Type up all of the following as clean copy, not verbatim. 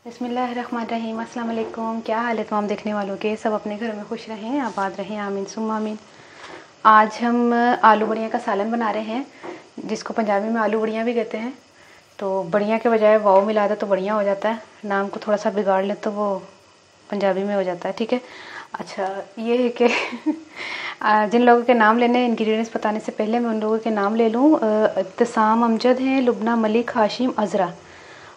बिस्मिल्लाहिर्रहमानिर्रहीम। अस्सलाम वालेकुम। क्या हाल है तमाम देखने वालों के? सब अपने घर में खुश रहें, आबाद रहें, आमीन सुम्मा आमीन। आज हम आलू बड़ियाँ का सालन बना रहे हैं, जिसको पंजाबी में आलू बड़ियाँ भी कहते हैं। तो बड़ियाँ के बजाय वाव मिला दे तो बढ़िया हो जाता है, नाम को थोड़ा सा बिगाड़ ले तो वो पंजाबी में हो जाता है। ठीक है। अच्छा, ये है कि जिन लोगों के नाम लेने इंग्रेडिएंट्स बताने से पहले मैं उन लोगों के नाम ले लूँ। इत्तिसाम अमजद हैं, लुबना मलिक, हाशिम अज़रा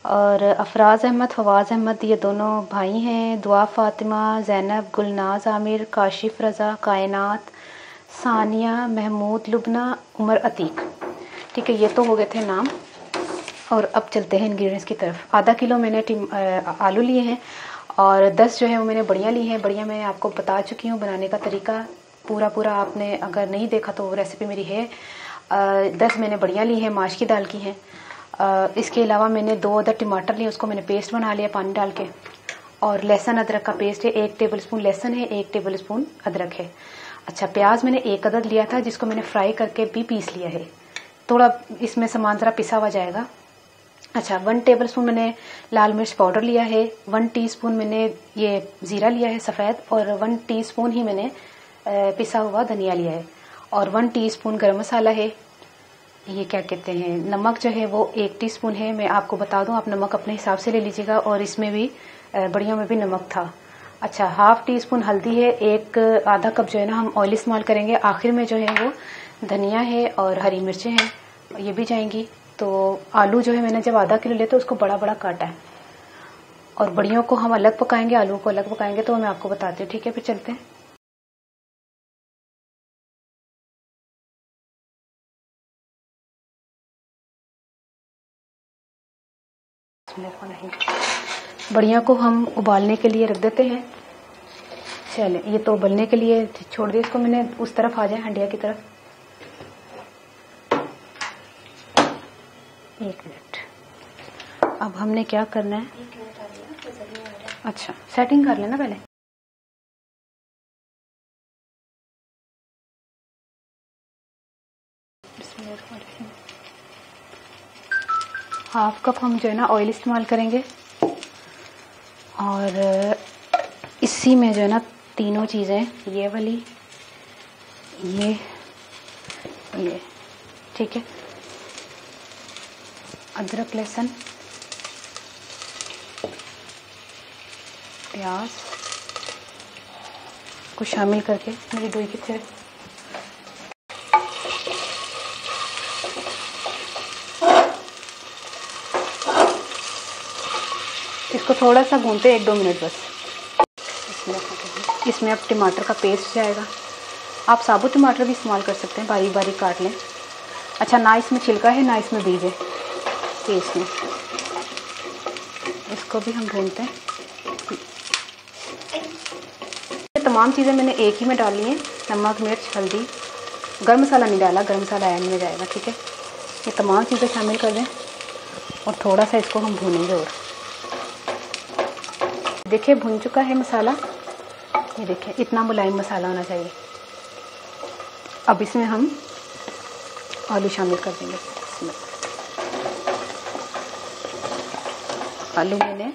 और अफराज अहमद, फवाज़ अहमद, ये दोनों भाई हैं। दुआ फ़ातिमा, ज़ैनब, गुलनाज आमिर, काशिफ़ रज़ा, कायनात, सानिया, महमूद, लुबना, उमर अतीक। ठीक है, ये तो हो गए थे नाम। और अब चलते हैं इंग्रेडिएंट्स की तरफ। आधा किलो मैंने आलू लिए हैं और 10 जो है वो मैंने बड़ियाँ ली हैं। बड़ियाँ मैं आपको बता चुकी हूँ, बनाने का तरीका पूरा आपने अगर नहीं देखा तो रेसिपी मेरी है। 10 मैंने बड़ियाँ ली हैं, माश की दाल की हैं। इसके अलावा मैंने 2 अदर टमाटर लिए, उसको मैंने पेस्ट बना लिया पानी डाल के। और लहसुन अदरक का पेस्ट है, 1 टेबलस्पून लहसुन है, 1 टेबलस्पून अदरक है। अच्छा, प्याज मैंने 1 अदद लिया था, जिसको मैंने फ्राई करके भी पीस लिया है। थोड़ा इसमें सामान ज़रा पिसा हुआ जाएगा। अच्छा, 1 टेबलस्पून मैंने लाल मिर्च पाउडर लिया है, 1 टीस्पून मैंने ये ज़ीरा लिया है सफ़ेद, और 1 टीस्पून ही मैंने पिसा हुआ धनिया लिया है, और 1 टीस्पून गरम मसाला है। ये क्या कहते हैं, नमक जो है वो 1 टीस्पून है। मैं आपको बता दूं, आप नमक अपने हिसाब से ले लीजिएगा, और इसमें भी बड़ियों में भी नमक था। अच्छा, ½ टीस्पून हल्दी है, एक आधा कप जो है ना हम ऑयल इस्तेमाल करेंगे। आखिर में जो है वो धनिया है और हरी मिर्चें हैं, ये भी जाएंगी। तो आलू जो है मैंने जब आधा किलो लेते उसको बड़ा काटा है, और बड़ियों को हम अलग पकाएंगे, आलू को अलग पकाएंगे, तो मैं आपको बताती हूँ। ठीक है, फिर चलते हैं। बढ़िया को हम उबालने के लिए रख देते हैं। चले, ये तो उबलने के लिए छोड़ दिया इसको मैंने। उस तरफ आ जाए, हंडिया की तरफ। 1 मिनट। अब हमने क्या करना है? अच्छा, सेटिंग कर लेना पहले। ½ कप हम जो है ना ऑयल इस्तेमाल करेंगे, और इसी में जो है ना तीनों चीज़ें, ये वाली, ये ठीक है। अदरक, लहसुन, प्याज को शामिल करके, मेरी डोई की तरह इसको थोड़ा सा भूनते हैं, 1-2 मिनट बस। इसमें अब टमाटर का पेस्ट जाएगा। आप साबुत टमाटर भी इस्तेमाल कर सकते हैं, बारीक बारीक काट लें। अच्छा, ना इसमें छिलका है ना इसमें बीज है पेस्ट में। इसको भी हम भूनते हैं। ये तमाम चीज़ें मैंने एक ही में डाली हैं, नमक, मिर्च, हल्दी। गरम मसाला नहीं डाला, गरम मसाला एंड में जाएगा। ठीक है, ये तमाम चीज़ें शामिल कर दें और थोड़ा सा इसको हम भूनेंगे। और देखिए भुन चुका है मसाला, ये देखिए इतना मुलायम मसाला होना चाहिए। अब इसमें हम आलू शामिल कर देंगे। आलू मैंने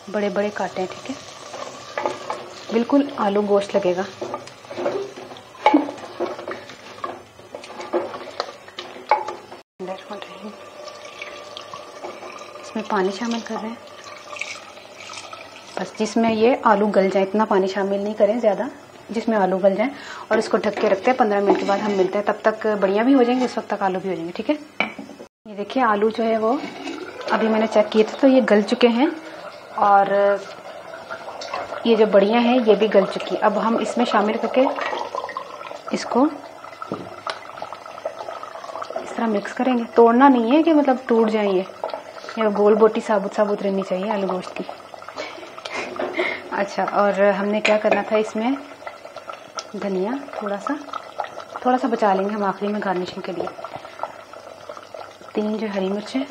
बड़े काटे हैं। ठीक है, बिल्कुल आलू गोश्त लगेगा। इसमें पानी शामिल कर रहे हैं, बस जिसमें ये आलू गल जाए। इतना पानी शामिल नहीं करें ज़्यादा, जिसमें आलू गल जाए। और इसको ढक के रखते हैं। 15 मिनट के बाद हम मिलते हैं। तब तक बढ़िया भी हो जाएंगे, उस वक्त तक आलू भी हो जाएंगे। ठीक है, ये देखिए आलू जो है वो अभी मैंने चेक किए थे तो ये गल चुके हैं, और ये जो बढ़िया हैं ये भी गल चुकी। अब हम इसमें शामिल करके इसको इस तरह मिक्स करेंगे। तोड़ना नहीं है कि मतलब टूट जाए, ये गोल बोटी साबुत रहनी चाहिए आलू गोश्त की। अच्छा, और हमने क्या करना था, इसमें धनिया थोड़ा सा बचा लेंगे हम आखिरी में गार्निशिंग के लिए। 3 जो हरी मिर्चें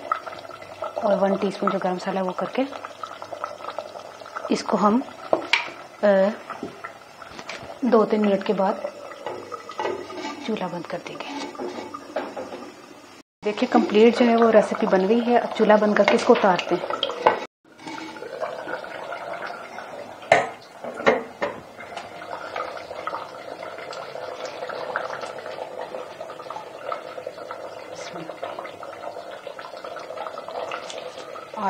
और 1 टीस्पून जो गरम मसाला वो करके इसको हम 2-3 मिनट के बाद चूल्हा बंद कर देंगे। देखिए कंप्लीट जो है वो रेसिपी बन गई है। अब चूल्हा बंद करके इसको उतारते हैं।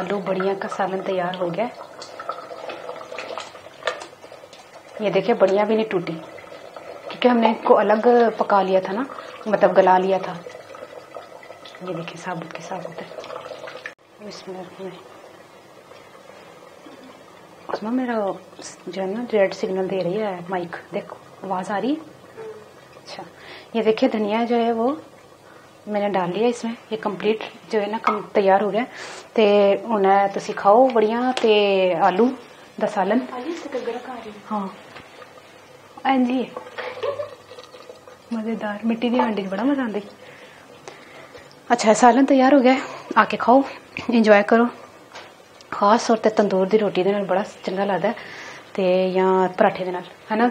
आलू बड़ियाँ का सालन तैयार हो गया। ये देखिए बड़ियाँ भी नहीं टूटी क्योंकि हमने इनको अलग पका लिया था ना, मतलब गला लिया था। ये देखिए साबुत के साबुत है। इसमें उसमें मेरा जो है ना रेड सिग्नल दे रही है माइक, देखो आवाज़ आ रही है। अच्छा ये देखिए धनिया जो है वो मैंने डाल लिया इसमें। ये कंप्लीट जो है ना तैयार हो गया। ते हुण तुसी खाओ बड़ियां ते आलू दा सालन। हाँ हाँ जी मज़ेदार, मिट्टी दी हांडी बड़ा मज़ा आंदा। अच्छा सालन तैयार हो गया, आके खाओ इंजॉय करो। खास तौर ते तंदूर दी रोटी दे नाल बड़ा चंगा लगदा है ते या पराठे दे नाल, है ना।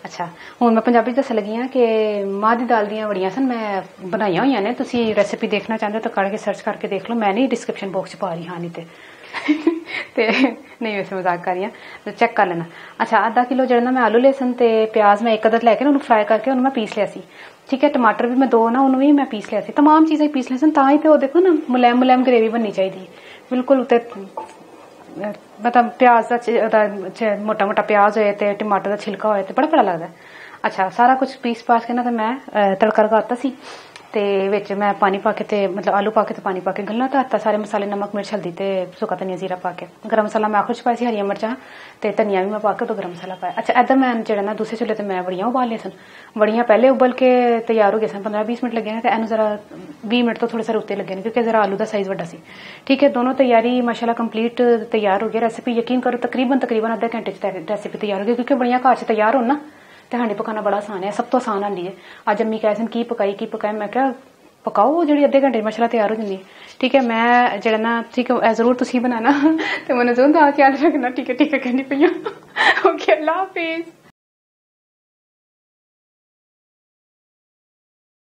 अच्छा हुण मैं पंजाबी दस्सन लगी हाँ कि मांह दी दाल दियां बड़ियां सन मैं बनाइयां होईयां ने। तुसी रेसिपी देखना चाहते हो तो कड़ के सर्च करके देख लो, मैं नहीं डिस्क्रिप्शन बॉक्स च पा रही हाँ नहीं ते नहीं वैसे मजाक कर रही हूं तो चेक कर लेना। अच्छा आधा किलो जड़ा मैं आलू ले सन ते प्याज मैं एक अदद लैके उन्होंने फ्राई करके उन्होंने मैं पीस लिया सी। ठीक है टमाटर भी मैं 2 ना उन्होंने भी मैं पीस लिया सी। तमाम चीज़ें पीस लिया सन तां ही ते देखो ना मुलायम मुलायम ग्रेवी बननी चाहिए बिल्कुल। उत्ते मतलब प्याज का मोटा मोटा प्याज होए ते टमाटर का छिलका होए ते बड़ा बड़ा लगता है। अच्छा सारा कुछ पीस पास के ना तो मैं तड़का लगाता सी ते विच मैं पानी पाके ते मतलब आलू पाके ते पानी पाके गलना था सारे मसाले नमक मिर्च हल्दी ते सुक्का धनिया जीरा पाके। गरम मसाला मैं आखिर च पाई सी, हरियां मिर्चां ते धनिया भी मैं पाके तो गरम मसाला पाया। अच्छा इधर मैं जेड़ा ना दूसरे चुल्हे ते मैं बड़ियां उबाल लिया सन। बड़ियां पहले उबल के तैयार हो गए सन, 15-20 मिनट लगे ने ते एनू जरा 20 मिनट तो थोड़े सारे उत्ते लगे ने क्योंकि जरा आलू का साइज वड्डा सी। ठीक है दोनों तैयारी माशाल्लाह कंप्लीट तैयार हो गया। रेसिपी यकीन करो तकरीबन आधे घंटे च रेसिपी तैयार हो गई क्योंकि बड़ियां घर च तैयार हो ना ते हांडी पकाना बड़ा आसान है, सब तो आसान हांडी है। अज अम्मी कह की पकाई मैं क्या पकाओ जी अद्धे घंटे माशाल्लाह तैयार हो जाती है। ठीक है मैं जरा ना ठीक है जरूर तुसी बनाना तो मैंने जरूर ख्याल रखना। ठीक है कहनी पई ओके अल्लाह हाफिज।